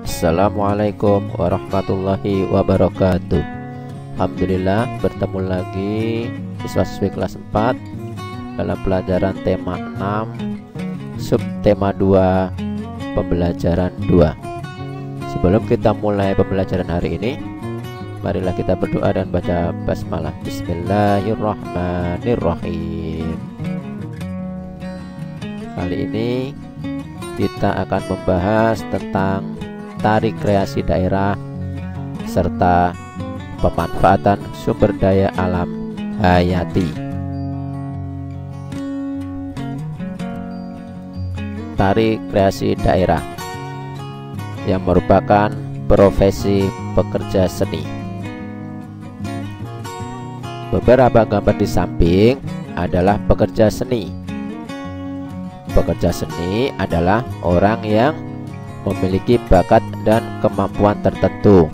Assalamualaikum warahmatullahi wabarakatuh. Alhamdulillah, bertemu lagi siswa-siswi kelas 4 dalam pelajaran tema 6 subtema 2 pembelajaran 2. Sebelum kita mulai pembelajaran hari ini, marilah kita berdoa dan baca basmalah. Bismillahirrahmanirrahim. Kali ini kita akan membahas tentang tari kreasi daerah serta pemanfaatan sumber daya alam hayati. Tari kreasi daerah yang merupakan profesi pekerja seni. Beberapa gambar di samping adalah pekerja seni. Pekerja seni adalah orang yang memiliki bakat dan kemampuan tertentu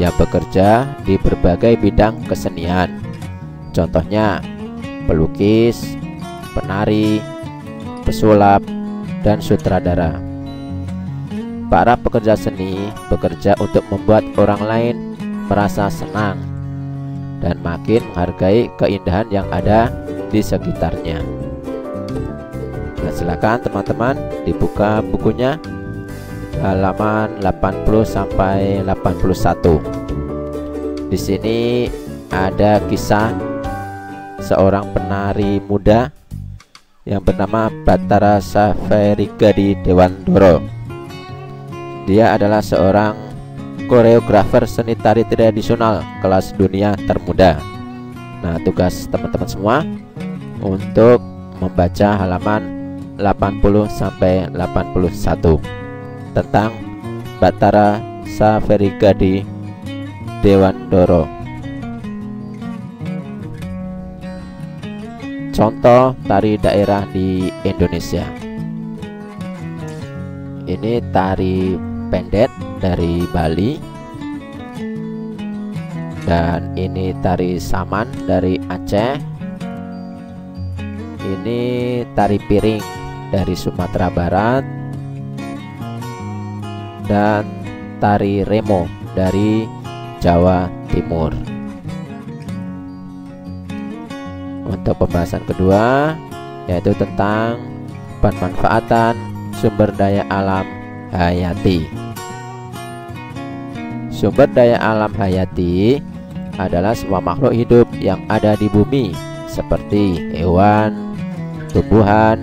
yang bekerja di berbagai bidang kesenian. Contohnya pelukis, penari, pesulap, dan sutradara. Para pekerja seni bekerja untuk membuat orang lain merasa senang dan makin menghargai keindahan yang ada di sekitarnya. Nah, silakan teman-teman dibuka bukunya halaman 80 sampai 81. Di sini ada kisah seorang penari muda yang bernama Bathara Saferigadi Dewandoro. Dia adalah seorang koreografer seni tari tradisional kelas dunia termuda. Nah, tugas teman-teman semua untuk membaca halaman 80 sampai 81 tentang Bathara Saferigadi Dewandoro. Contoh tari daerah di Indonesia. Ini tari pendet dari Bali, dan ini tari saman dari Aceh. Ini tari piring dari Sumatera Barat, dan tari remo dari Jawa Timur. Untuk pembahasan kedua, yaitu tentang pemanfaatan sumber daya alam hayati. Sumber daya alam hayati adalah semua makhluk hidup yang ada di bumi, seperti hewan, tumbuhan,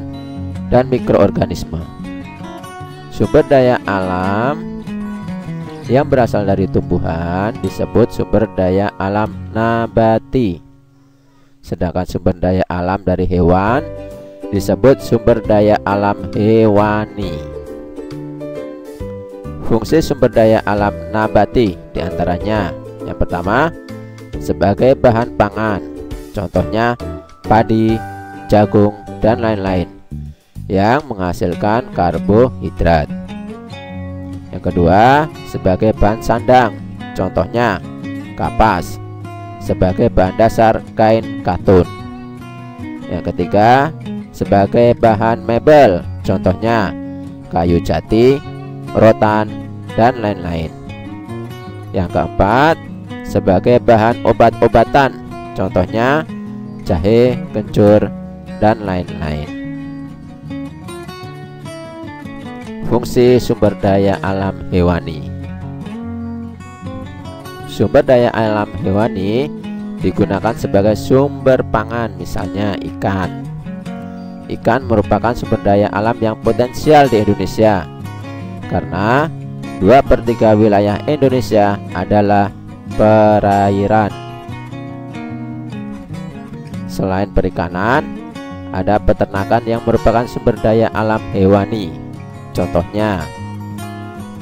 dan mikroorganisme. Sumber daya alam yang berasal dari tumbuhan disebut sumber daya alam nabati, sedangkan sumber daya alam dari hewan disebut sumber daya alam hewani. Fungsi sumber daya alam nabati diantaranya: yang pertama, sebagai bahan pangan, contohnya padi, jagung, dan lain-lain yang menghasilkan karbohidrat. Yang kedua, sebagai bahan sandang, contohnya kapas, sebagai bahan dasar kain katun. Yang ketiga, sebagai bahan mebel, contohnya kayu jati, rotan, dan lain-lain. Yang keempat, sebagai bahan obat-obatan, contohnya jahe, kencur, dan lain-lain. Fungsi sumber daya alam hewani. Sumber daya alam hewani digunakan sebagai sumber pangan, misalnya ikan. Ikan merupakan sumber daya alam yang potensial di Indonesia karena 2/3 wilayah Indonesia adalah perairan. Selain perikanan, ada peternakan yang merupakan sumber daya alam hewani. Contohnya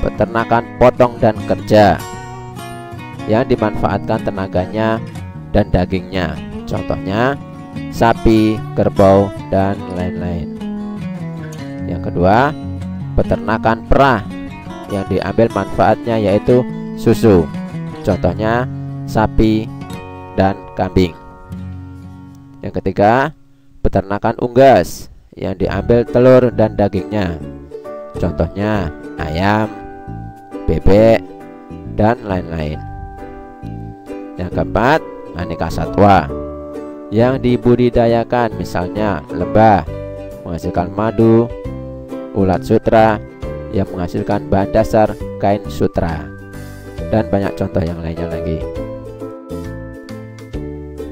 peternakan potong dan kerja yang dimanfaatkan tenaganya dan dagingnya, contohnya sapi, kerbau, dan lain-lain. Yang kedua, peternakan perah yang diambil manfaatnya yaitu susu, contohnya sapi dan kambing. Yang ketiga, peternakan unggas yang diambil telur dan dagingnya, Contohnya ayam, bebek, dan lain-lain. Yang keempat, aneka satwa yang dibudidayakan, misalnya lebah menghasilkan madu, ulat sutra yang menghasilkan bahan dasar kain sutra, dan banyak contoh yang lainnya lagi.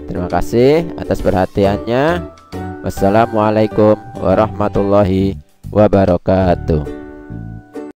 Terima kasih atas perhatiannya. Wassalamualaikum warahmatullahi wabarakatuh.